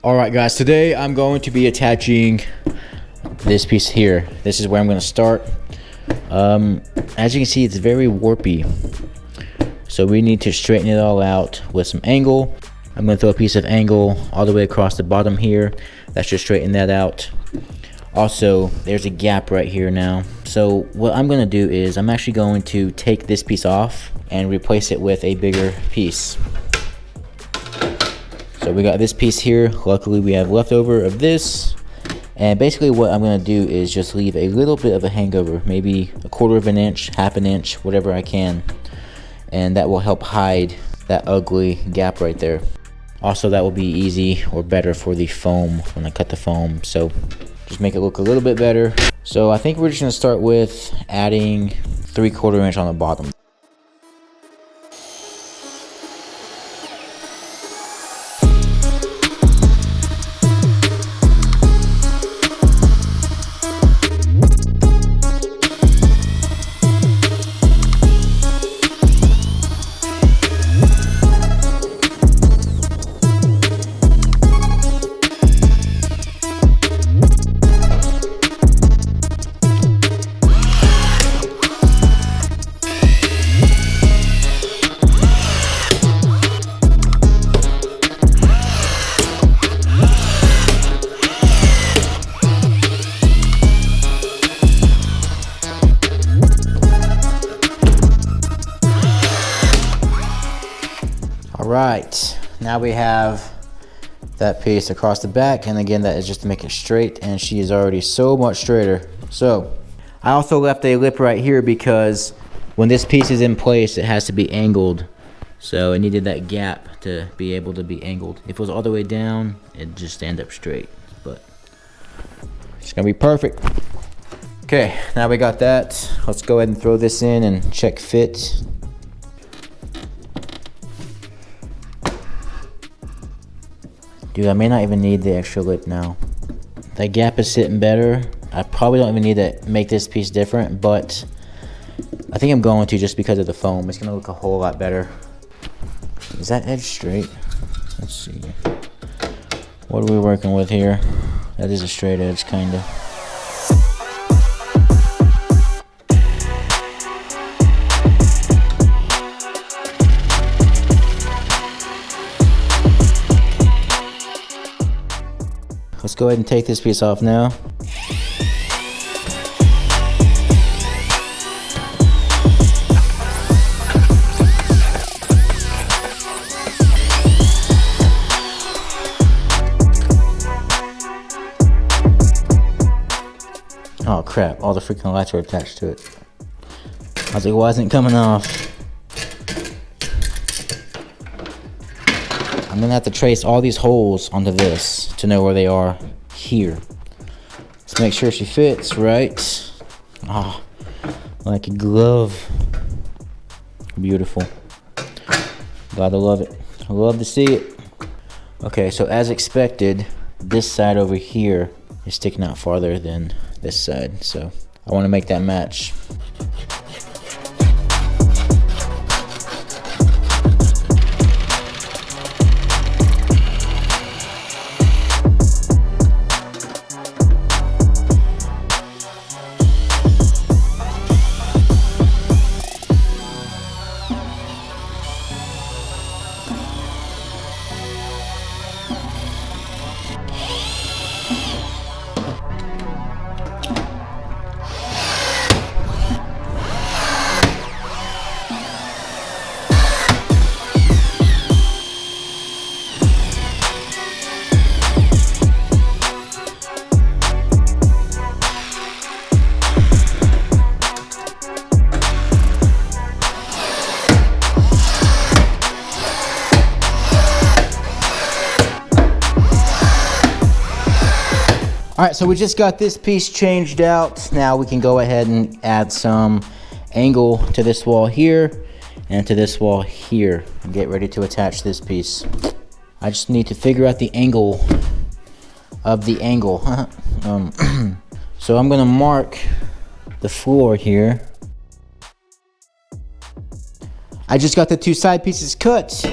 Alright guys, today I'm going to be attaching this piece here. This is where I'm going to start. As you can see, it's very warpy. So we need to straighten it all out with some angle. I'm going to throw a piece of angle all the way across the bottom here. That should straighten that out. Also, there's a gap right here now. So what I'm going to do is I'm actually going to take this piece off and replace it with a bigger piece. So we got this piece here. Luckily we have leftover of this. And basically what I'm going to do is just leave a little bit of a hangover, maybe 1/4 of an inch, 1/2 inch, whatever I can. And that will help hide that ugly gap right there. Also, that will be easy or better for the foam when I cut the foam. So just make it look a little bit better. So I think we're just going to start with adding 3/4 inch on the bottom. Alright, now we have that piece across the back, and again that is just to make it straight, and she is already so much straighter. So I also left a lip right here because when this piece is in place it has to be angled, so it needed that gap to be able to be angled. If it was all the way down it'd just stand up straight, but it's gonna be perfect. Okay, now we got that. Let's go ahead and throw this in and check fit. Dude, I may not even need the extra lip now. That gap is sitting better. I probably don't even need to make this piece different, but I think I'm going to just because of the foam. It's gonna look a whole lot better. Is that edge straight? Let's see. What are we working with here? That is a straight edge, kinda. Let's go ahead and take this piece off now. Oh crap, all the freaking lights are attached to it. I was like, why isn't it coming off? I'm gonna have to trace all these holes onto this to know where they are here. Let's make sure she fits right. Ah, like a glove. Beautiful. Gotta love it. I love to see it. Okay, so as expected, this side over here is sticking out farther than this side, so I want to make that match. All right, so we just got this piece changed out. Now we can go ahead and add some angle to this wall here and to this wall here and get ready to attach this piece. I just need to figure out the angle of the angle. So I'm gonna mark the floor here. I just got the two side pieces cut,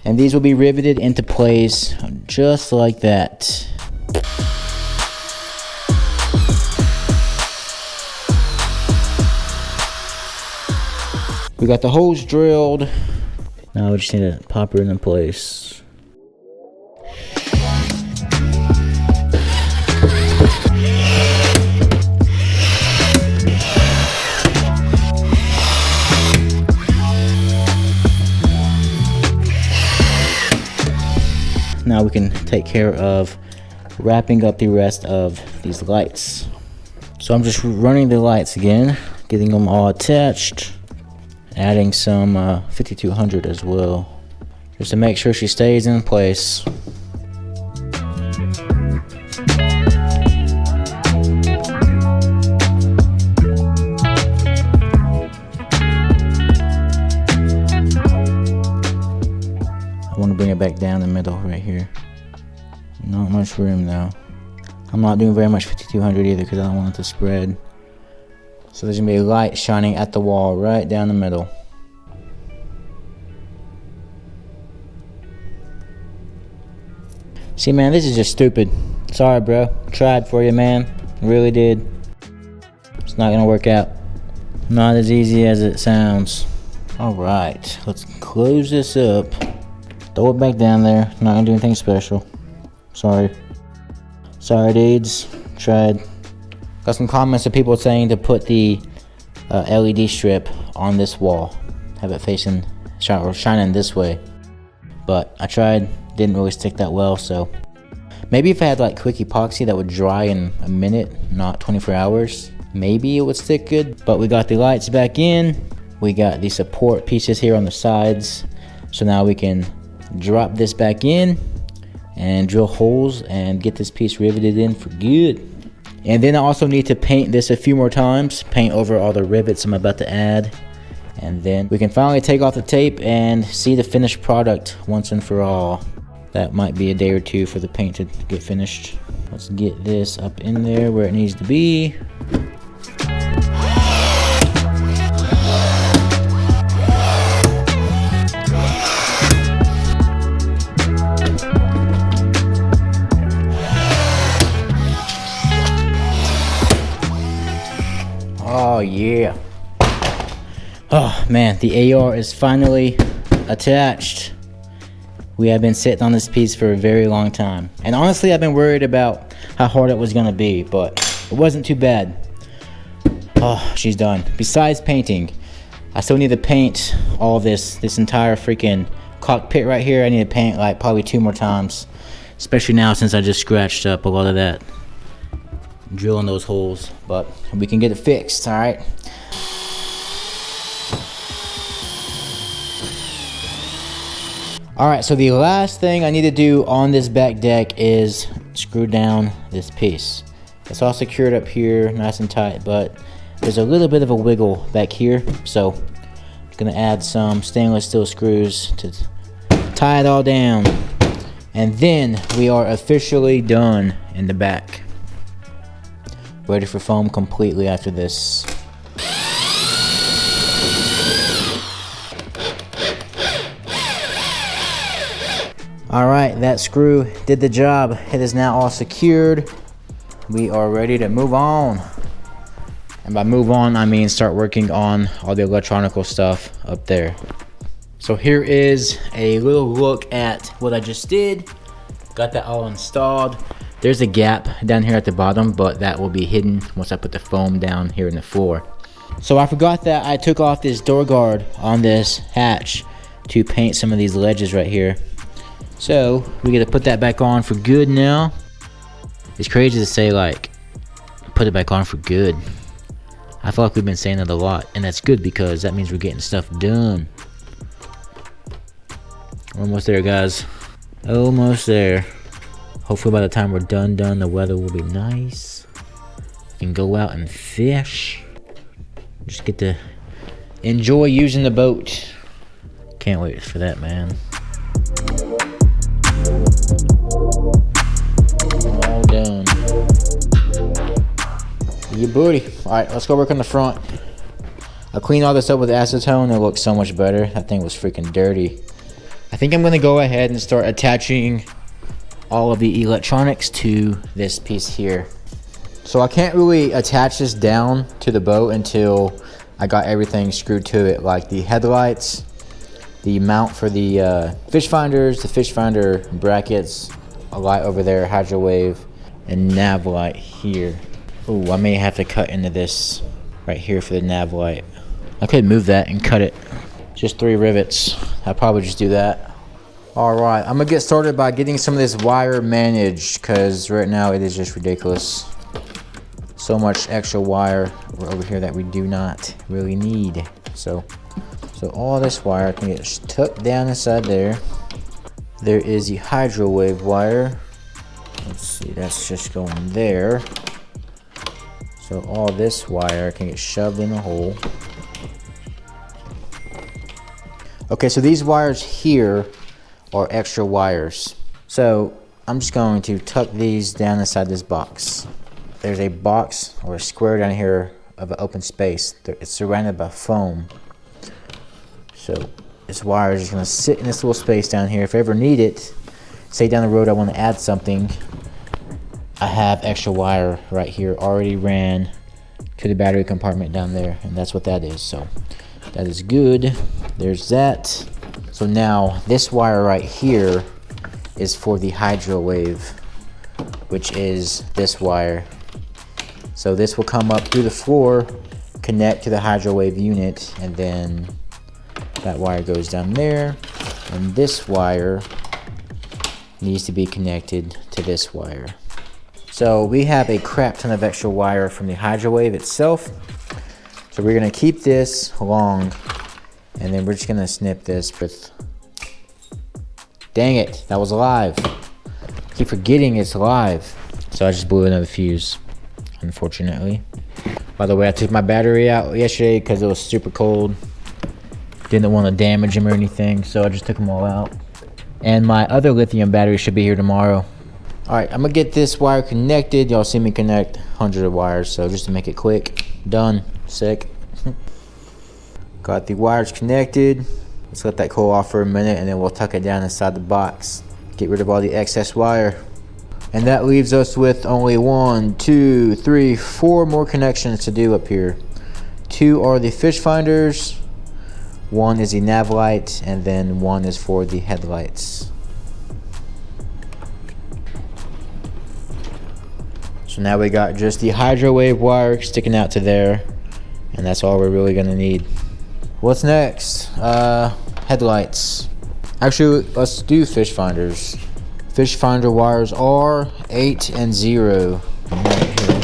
And these will be riveted into place just like that. We got the holes drilled. Now we just need to pop it into place. Now we can take care of wrapping up the rest of these lights. So I'm just running the lights again, getting them all attached, adding some 5200 as well, just to make sure she stays in place. I want to bring it back down the middle right here. Not much room though. I'm not doing very much 5200 either because I don't want it to spread. So there's gonna be a light shining at the wall right down the middle. See, man, this is just stupid. Sorry, bro. Tried for you, man. Really did. It's not gonna work out. Not as easy as it sounds. All right, let's close this up. Throw it back down there. Not gonna do anything special. Sorry. Sorry, dudes. Tried. Got some comments of people saying to put the LED strip on this wall. Have it facing, shining this way. But I tried. Didn't really stick that well, so. Maybe if I had like quick epoxy that would dry in a minute, not 24 hours. Maybe it would stick good. But we got the lights back in. We got the support pieces here on the sides. So now we can drop this back in and drill holes and get this piece riveted in for good. And then I also need to paint this a few more times, paint over all the rivets I'm about to add, and then we can finally take off the tape and see the finished product once and for all. That might be a day or two for the paint to get finished. Let's get this up in there where it needs to be. Oh yeah. Oh man, the AR is finally attached. We have been sitting on this piece for a very long time. And honestly, I've been worried about how hard it was gonna be, but it wasn't too bad. Oh, she's done. Besides painting, I still need to paint all of this entire freaking cockpit right here. I need to paint like probably 2 more times, especially now since I just scratched up a lot of that drilling those holes, but we can get it fixed. All right. All right, so the last thing I need to do on this back deck is screw down this piece. It's all secured up here, nice and tight, but there's a little bit of a wiggle back here, so I'm gonna add some stainless steel screws to tie it all down, and then we are officially done in the back. Ready for foam completely after this. All right, that screw did the job. It is now all secured. We are ready to move on. And by move on, I mean start working on all the electronical stuff up there. So here is a little look at what I just did. Got that all installed. There's a gap down here at the bottom, but that will be hidden once I put the foam down here in the floor. So I forgot that I took off this door guard on this hatch to paint some of these ledges right here. So we gotta put that back on for good now. It's crazy to say like, put it back on for good. I feel like we've been saying that a lot, and that's good because that means we're getting stuff done. We're almost there, guys. Almost there. Hopefully by the time we're done, the weather will be nice. We can go out and fish. Just get to enjoy using the boat. Can't wait for that, man. All done. You booty. All right, let's go work on the front. I cleaned all this up with acetone. It looks so much better. That thing was freaking dirty. I think I'm gonna go ahead and start attaching all of the electronics to this piece here. So I can't really attach this down to the boat until I got everything screwed to it, like the headlights, the mount for the fish finders, the fish finder brackets, a light over there, hydro wave, and nav light here. Oh, I may have to cut into this right here for the nav light. I could move that and cut it. Just 3 rivets. I'll probably just do that. Alright, I'm gonna get started by getting some of this wire managed, because right now it is just ridiculous. So much extra wire over here that we do not really need. So all this wire can get tucked down inside there. There is the hydro wave wire. Let's see, that's just going there. So all this wire can get shoved in the hole. Okay, so these wires here are extra wires. So I'm just going to tuck these down inside this box. There's a box or a square down here of an open space. It's surrounded by foam. So this wire is just gonna sit in this little space down here. If I ever need it, say down the road I want to add something, I have extra wire right here already ran to the battery compartment down there, and that's what that is. So that is good. There's that. So now this wire right here is for the hydro wave, which is this wire. So this will come up through the floor, connect to the hydro wave unit, and then that wire goes down there, and this wire needs to be connected to this wire. So we have a crap ton of extra wire from the hydro wave itself. So we're gonna keep this long, and then we're just gonna snip this with, dang it, that was alive. I keep forgetting it's alive. So I just blew another fuse, unfortunately. By the way, I took my battery out yesterday because it was super cold. Didn't want to damage them or anything, so I just took them all out. And my other lithium battery should be here tomorrow. Alright, I'm gonna get this wire connected. Y'all see me connect hundreds of wires, so just to make it quick. Done. Sick. Got the wires connected. Let's let that cool off for a minute, and then we'll tuck it down inside the box. Get rid of all the excess wire. And that leaves us with only 1, 2, 3, 4 more connections to do up here. 2 are the fish finders. 1 is the nav light, and then 1 is for the headlights. So now we got just the hydro wave wire sticking out to there, and that's all we're really gonna need. What's next? Headlights. Actually, let's do fish finders. Fish finder wires are 8 and 0. Right here.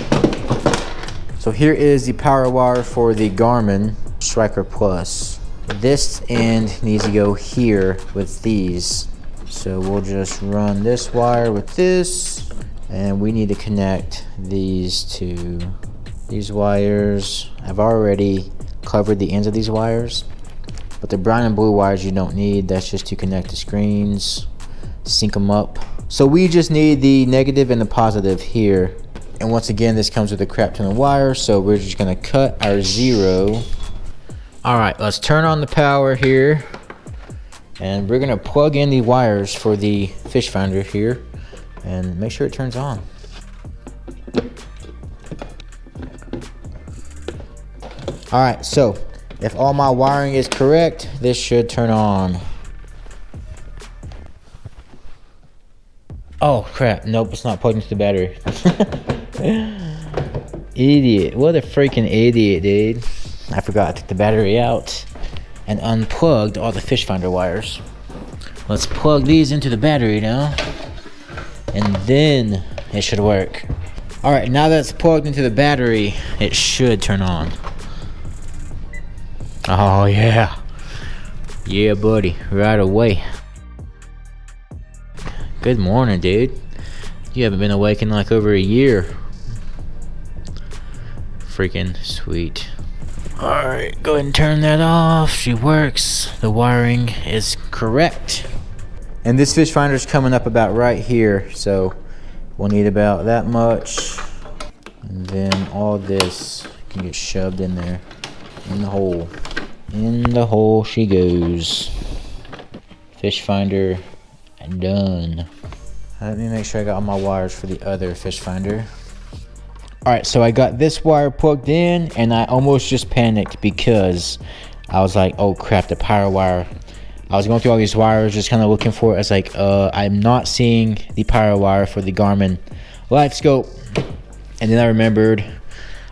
So here is the power wire for the Garmin Striker Plus. This end needs to go here with these. So we'll just run this wire with this, and we need to connect these to these wires. I've already covered the ends of these wires, but the brown and blue wires you don't need. That's just to connect the screens, sync them up. So we just need the negative and the positive here. And once again, this comes with a crap ton of wires, so we're just gonna cut our 0. All right, let's turn on the power here, and we're gonna plug in the wires for the fish finder here and make sure it turns on. All right, so if all my wiring is correct, this should turn on. Oh crap, nope, it's not plugged into the battery. Idiot, what a freaking idiot, dude. I forgot I took the battery out and unplugged all the fish finder wires. Let's plug these into the battery now, and then it should work. All right, now that it's plugged into the battery, it should turn on. Oh yeah. Yeah, buddy, right away. Good morning, dude. You haven't been awake in like over a year. Freaking sweet. Alright, go ahead and turn that off. She works. The wiring is correct. And this fish finder is coming up about right here, so we'll need about that much. And then all this can get shoved in there, in the hole. In the hole she goes. fish finder done. Let me make sure I got all my wires for the other fish finder. All right, so I got this wire plugged in, and I almost just panicked because I was like, oh crap, the power wire. I was going through all these wires, just kind of looking for it. I was like, I'm not seeing the power wire for the Garmin Life Scope. And then I remembered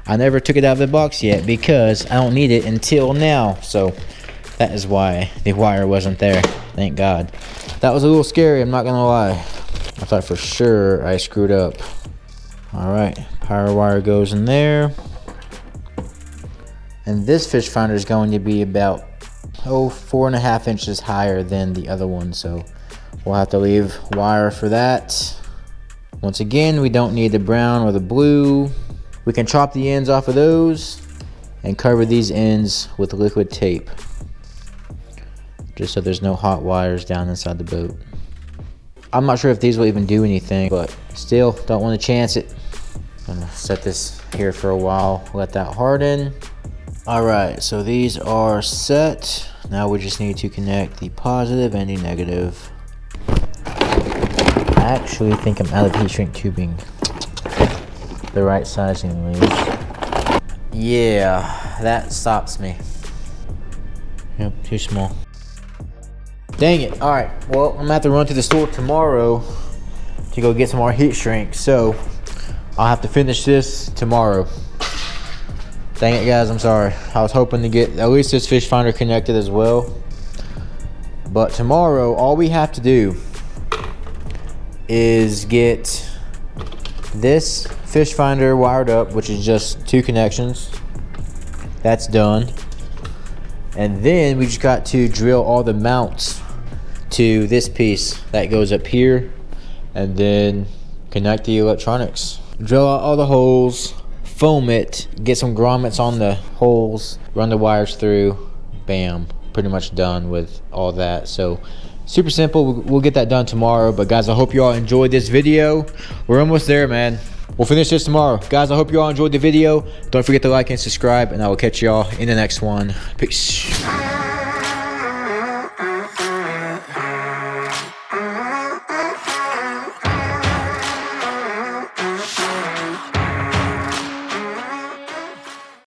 I never took it out of the box yet because I don't need it until now. So that is why the wire wasn't there. Thank God. That was a little scary, I'm not gonna lie. I thought for sure I screwed up. All right, power wire goes in there. And this fish finder is going to be about 4.5 inches higher than the other one, so we'll have to leave wire for that. Once again, we don't need the brown or the blue. We can chop the ends off of those and cover these ends with liquid tape, just so there's no hot wires down inside the boat. I'm not sure if these will even do anything, but still don't want to chance it. I'm gonna set this here for a while, let that harden. All right, so these are set. Now we just need to connect the positive and the negative. I actually think I'm out of heat shrink tubing. The right sizing at least. Yeah, that stops me. Yep, too small. Dang it. All right, well, I'm gonna have to run to the store tomorrow to go get some more heat shrink, so I'll have to finish this tomorrow. Dang it, guys, I'm sorry. I was hoping to get at least this fish finder connected as well. But tomorrow, all we have to do is get this fish finder wired up, which is just 2 connections. That's done. And then we just got to drill all the mounts to this piece that goes up here, and then connect the electronics. Drill out all the holes, foam it, get some grommets on the holes, run the wires through, bam, pretty much done with all that. So super simple. We'll get that done tomorrow. But guys, I hope you all enjoyed this video. We're almost there, man. We'll finish this tomorrow. Guys, I hope you all enjoyed the video. Don't forget to like and subscribe, and I will catch y'all in the next one. Peace.